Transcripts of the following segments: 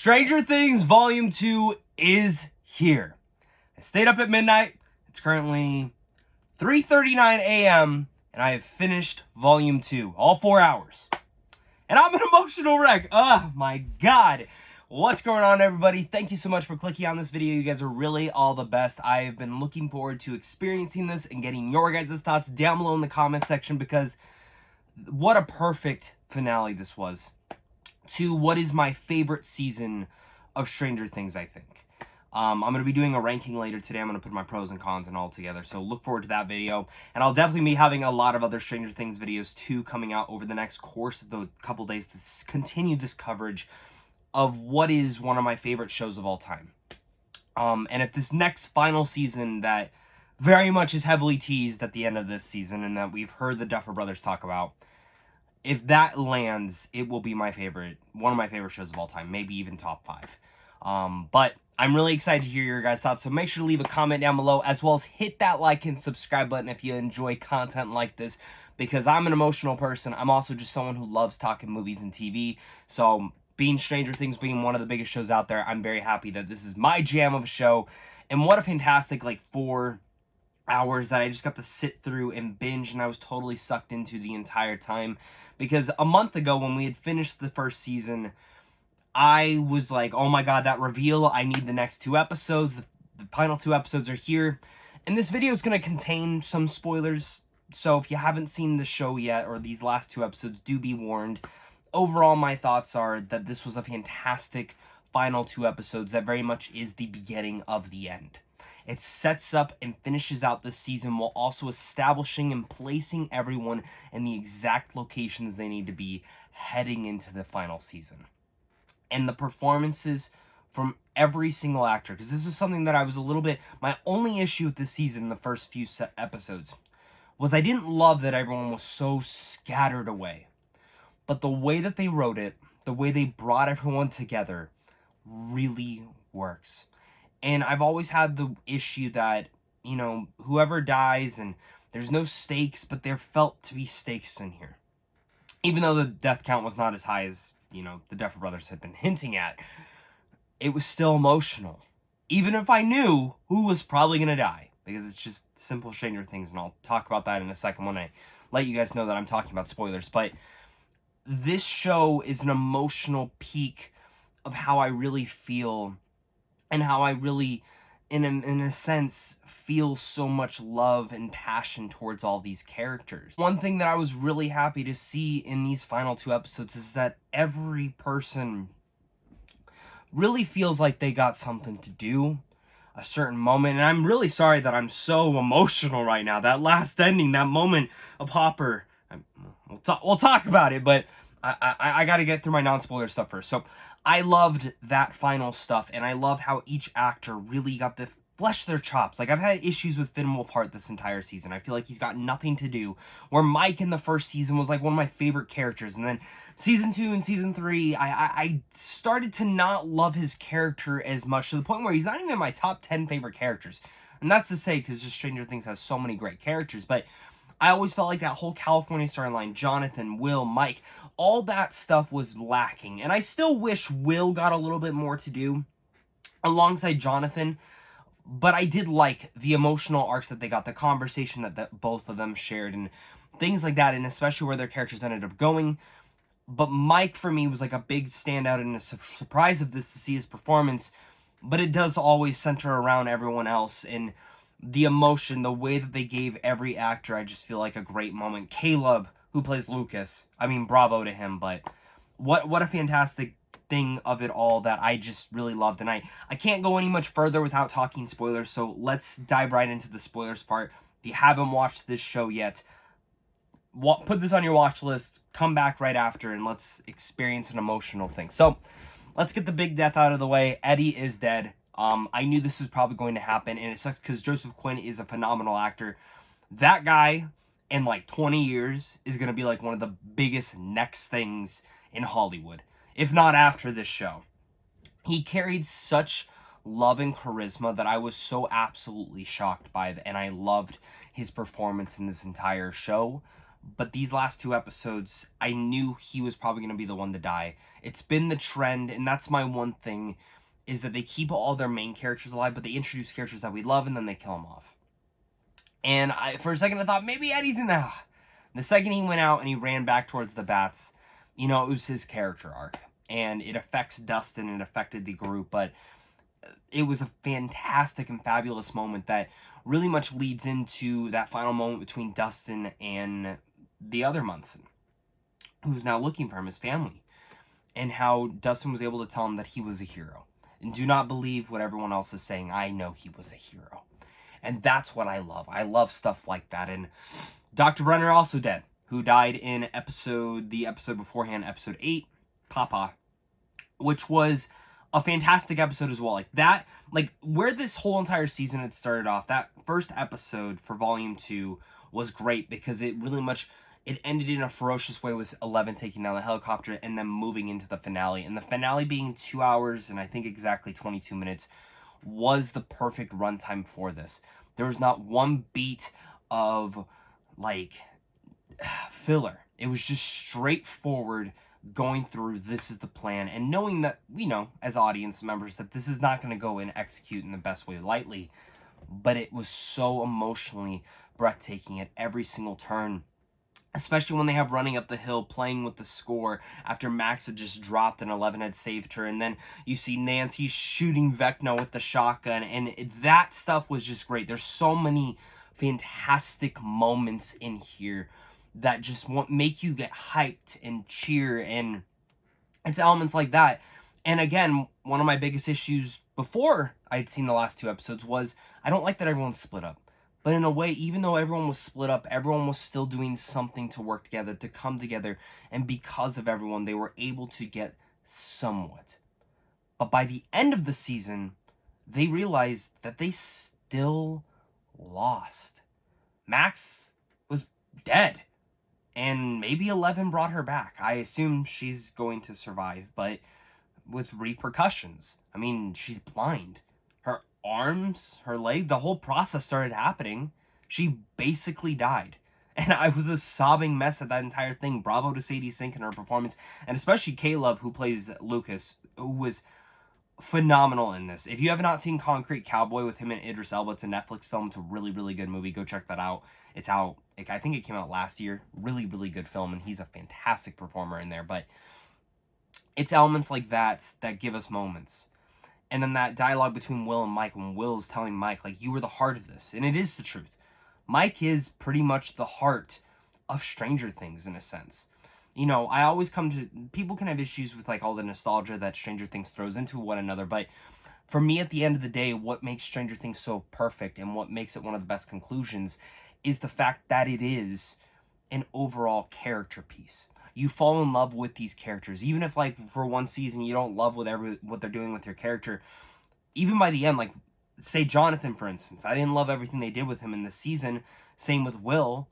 Stranger Things Volume 2 is here. I stayed up at midnight. It's currently 3:39 a.m. and I have finished Volume 2, all 4 hours. And I'm an emotional wreck. Oh my god. What's going on, everybody? Thank you so much for clicking on this video. You guys are really all the best. I have been looking forward to experiencing this and getting your guys' thoughts down below in the comment section, because what a perfect finale this was to what is my favorite season of Stranger Things, I think. I'm going to be doing a ranking later today. I'm going to put my pros and cons and all together, so look forward to that video. And I'll definitely be having a lot of other Stranger Things videos too coming out over the next course of the couple days to continue this coverage of what is one of my favorite shows of all time. And if this next final season that very much is heavily teased at the end of this season and that we've heard the Duffer Brothers talk about, if that lands, it will be my favorite, one of my favorite shows of all time, maybe even top 5. But I'm really excited to hear your guys' thoughts, so make sure to leave a comment down below, as well as hit that like and subscribe button if you enjoy content like this, because I'm an emotional person. I'm also just someone who loves talking movies and TV, so being Stranger Things being one of the biggest shows out there, I'm very happy that this is my jam of a show. And what a fantastic, 4 hours that I just got to sit through and binge, and I was totally sucked into the entire time. Because a month ago, when we had finished the first season, I was like, oh my god, that reveal, I need the next 2 episodes. The final 2 episodes are here. And this video is going to contain some spoilers, so if you haven't seen the show yet, or these last 2 episodes, do be warned. Overall, my thoughts are that this was a fantastic final 2 episodes that very much is the beginning of the end. It sets up and finishes out this season while also establishing and placing everyone in the exact locations they need to be heading into the final season. And the performances from every single actor, because this is something that I was a little bit, my only issue with this season in the first few episodes was I didn't love that everyone was so scattered away. But the way that they wrote it, the way they brought everyone together, really works. And I've always had the issue that, you know, whoever dies and there's no stakes, but there felt to be stakes in here. Even though the death count was not as high as, you know, the Duffer Brothers had been hinting at, it was still emotional. Even if I knew who was probably going to die. Because it's just simple Stranger Things, and I'll talk about that in a second when I let you guys know that I'm talking about spoilers. But this show is an emotional peak of how I really feel, and how I really, in a sense, feel so much love and passion towards all these characters. One thing that I was really happy to see in these final 2 episodes is that every person really feels like they got something to do, a certain moment. And I'm really sorry that I'm so emotional right now. That last ending, that moment of Hopper, we'll talk about it, but I got to get through my non-spoiler stuff first. So I loved that final stuff, and I love how each actor really got to flesh their chops. Like, I've had issues with Finn Wolfhard this entire season. I feel like he's got nothing to do. Where Mike in the first season was like one of my favorite characters, and then season 2 and season 3, I started to not love his character as much, to the point where he's not even in my top 10 favorite characters. And that's to say, because just Stranger Things has so many great characters, but I always felt like that whole California storyline, Jonathan, Will, Mike, all that stuff was lacking. And I still wish Will got a little bit more to do alongside Jonathan. But I did like the emotional arcs that they got, the conversation that both of them shared, and things like that, and especially where their characters ended up going. But Mike, for me, was like a big standout and a surprise of this to see his performance. But it does always center around everyone else, and the emotion, the way that they gave every actor, I just feel like a great moment. Caleb, who plays Lucas, I mean, bravo to him, but what a fantastic thing of it all that I just really loved. And I can't go any much further without talking spoilers, so let's dive right into the spoilers part. If you haven't watched this show yet, put this on your watch list, come back right after, and let's experience an emotional thing. So let's get the big death out of the way. Eddie is dead. I knew this was probably going to happen, and it sucks because Joseph Quinn is a phenomenal actor. That guy, in 20 years, is going to be one of the biggest next things in Hollywood, if not after this show. He carried such love and charisma that I was so absolutely shocked by, and I loved his performance in this entire show. But these last 2 episodes, I knew he was probably going to be the one to die. It's been the trend, and that's my one thing, is that they keep all their main characters alive, but they introduce characters that we love, and then they kill them off. And for a second, I thought, maybe Eddie's in the... The second he went out and he ran back towards the bats, it was his character arc. And it affects Dustin, and it affected the group, but it was a fantastic and fabulous moment that really much leads into that final moment between Dustin and the other Munson, who's now looking for him, his family, and how Dustin was able to tell him that he was a hero. And do not believe what everyone else is saying. I know he was a hero. And that's what I love. I love stuff like that. And Dr. Brenner also dead, who died in the episode beforehand, episode 8, Papa, which was a fantastic episode as well. Where this whole entire season had started off, that first episode for Volume 2 was great because it really much, it ended in a ferocious way with 11 taking down the helicopter and then moving into the finale. And the finale being 2 hours and I think exactly 22 minutes was the perfect runtime for this. There was not one beat of, filler. It was just straightforward going through, this is the plan, and knowing that, as audience members, that this is not going to go and execute in the best way lightly, but it was so emotionally breathtaking at every single turn, especially when they have running up the hill playing with the score after Max had just dropped and 11 had saved her, and then you see Nancy shooting Vecna with the shotgun, and that stuff was just great. There's so many fantastic moments in here that just make you get hyped and cheer, and it's elements like that. And again, one of my biggest issues before I'd seen the last 2 episodes was I don't like that everyone's split up. But in a way, even though everyone was split up, everyone was still doing something to work together, to come together, and because of everyone, they were able to get somewhat. But by the end of the season, they realized that they still lost. Max was dead. And maybe 11 brought her back. I assume she's going to survive, but with repercussions. I mean, she's blind. Her arms, her leg, the whole process started happening. She basically died. And I was a sobbing mess at that entire thing. Bravo to Sadie Sink and her performance. And especially Caleb, who plays Lucas, who was phenomenal in this. If you have not seen Concrete Cowboy with him and Idris Elba, it's a Netflix film. It's a really, really good movie. Go check that out. It's out. I think it came out last year. Really, really good film, and he's a fantastic performer in there. But it's elements like that that give us moments. And then that dialogue between Will and Mike, when Will's telling Mike, you were the heart of this. And it is the truth. Mike is pretty much the heart of Stranger Things, in a sense. I always come to... People can have issues with, all the nostalgia that Stranger Things throws into one another, but for me, at the end of the day, what makes Stranger Things so perfect and what makes it one of the best conclusions is the fact that it is an overall character piece. You fall in love with these characters. Even if, for one season, you don't love what they're doing with your character, even by the end, say Jonathan, for instance. I didn't love everything they did with him in this season. Same with Will.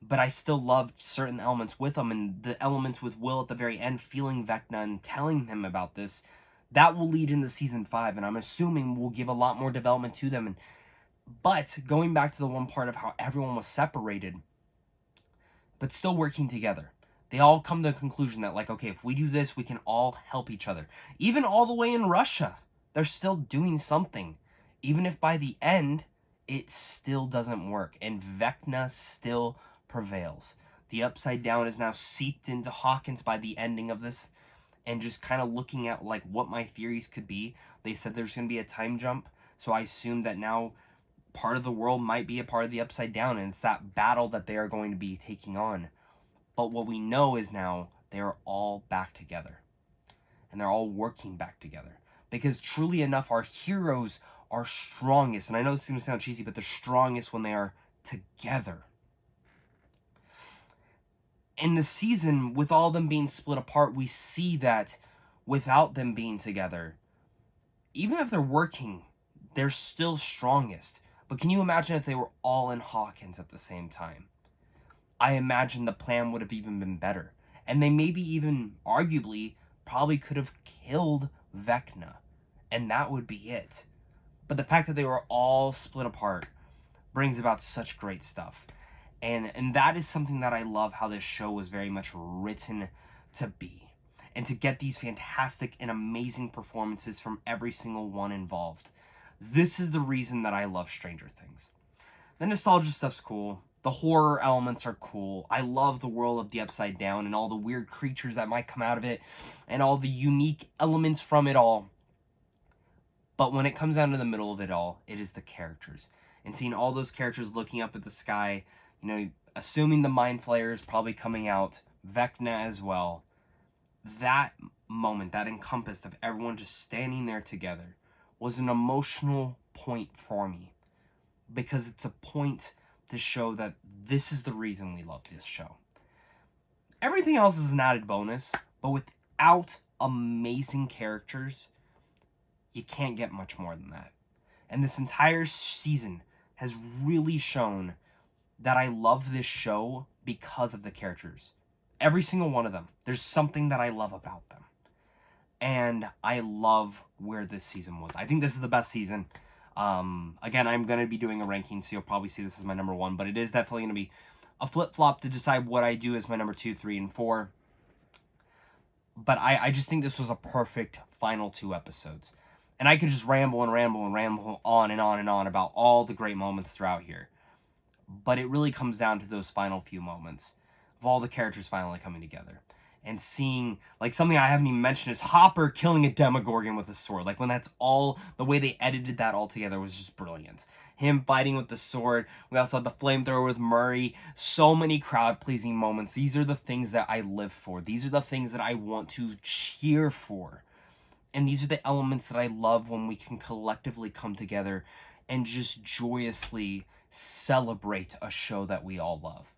But I still loved certain elements with him, and the elements with Will at the very end, feeling Vecna and telling him about this, that will lead into season 5, and I'm assuming we'll give a lot more development to them. But going back to the one part of how everyone was separated, but still working together, they all come to the conclusion that, okay, if we do this, we can all help each other. Even all the way in Russia, they're still doing something. Even if by the end, it still doesn't work, and Vecna still prevails. The Upside Down is now seeped into Hawkins by the ending of this, and just kind of looking at what my theories could be. They said there's going to be a time jump, so I assume that now part of the world might be a part of the Upside Down, and it's that battle that they are going to be taking on. But what we know is now they are all back together, and they're all working back together, because truly enough, our heroes are strongest, and I know this is going to sound cheesy, but they're strongest when they are together. In the season, with all them being split apart, we see that without them being together, even if they're working, they're still strongest. But can you imagine if they were all in Hawkins at the same time? I imagine the plan would have even been better. And they maybe even, arguably, probably could have killed Vecna. And that would be it. But the fact that they were all split apart brings about such great stuff. And that is something that I love, how this show was very much written to be. And to get these fantastic and amazing performances from every single one involved. This is the reason that I love Stranger Things. The nostalgia stuff's cool. The horror elements are cool. I love the world of the Upside Down and all the weird creatures that might come out of it and all the unique elements from it all. But when it comes down to the middle of it all, it is the characters. And seeing all those characters looking up at the sky, you know, assuming the Mind Flayer is probably coming out, Vecna as well. That moment, that encompassed of everyone just standing there together, was an emotional point for me. Because it's a point to show that this is the reason we love this show. Everything else is an added bonus, but without amazing characters, you can't get much more than that. And this entire season has really shown that I love this show because of the characters. Every single one of them. There's something that I love about them. And I love where this season was. I think this is the best season. Again, I'm going to be doing a ranking, so you'll probably see this as my number 1. But it is definitely going to be a flip-flop to decide what I do as my number 2, 3, and 4. But I just think this was a perfect final 2 episodes. And I could just ramble and ramble and ramble on and on and on about all the great moments throughout here. But it really comes down to those final few moments of all the characters finally coming together. And seeing, like, something I haven't even mentioned is Hopper killing a Demogorgon with a sword. Like, when that's all, the way they edited that all together was just brilliant. Him fighting with the sword. We also had the flamethrower with Murray. So many crowd-pleasing moments. These are the things that I live for. These are the things that I want to cheer for. And these are the elements that I love when we can collectively come together and just joyously celebrate a show that we all love.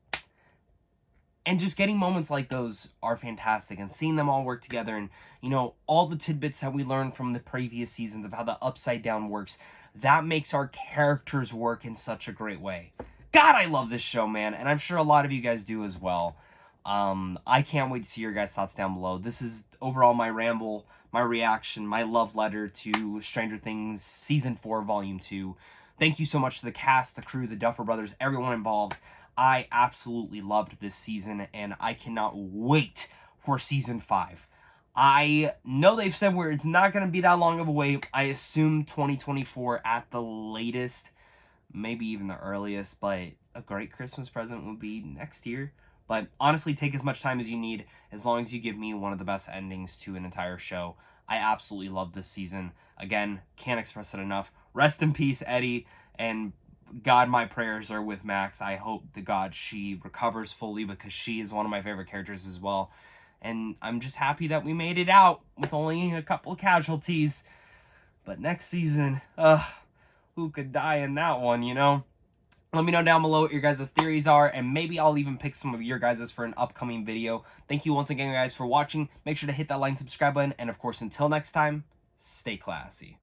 And just getting moments like those are fantastic. And seeing them all work together and, you know, all the tidbits that we learned from the previous seasons of how the Upside Down works, that makes our characters work in such a great way. God, I love this show, man. And I'm sure a lot of you guys do as well. I can't wait to see your guys' thoughts down below. This is overall my ramble, my reaction, my love letter to Stranger Things Season 4, Volume 2. Thank you so much to the cast, the crew, the Duffer Brothers, everyone involved. I absolutely loved this season, and I cannot wait for Season 5. I know they've said where it's not going to be that long of a wait. I assume 2024 at the latest, maybe even the earliest, but a great Christmas present would be next year. But honestly, take as much time as you need, as long as you give me one of the best endings to an entire show. I absolutely love this season. Again, can't express it enough. Rest in peace, Eddie. And God, my prayers are with Max. I hope to God she recovers fully, because she is one of my favorite characters as well. And I'm just happy that we made it out with only a couple of casualties. But next season, who could die in that one, you know? Let me know down below what your guys' theories are, and maybe I'll even pick some of your guys' for an upcoming video. Thank you once again, guys, for watching. Make sure to hit that like and subscribe button, and of course, until next time, stay classy.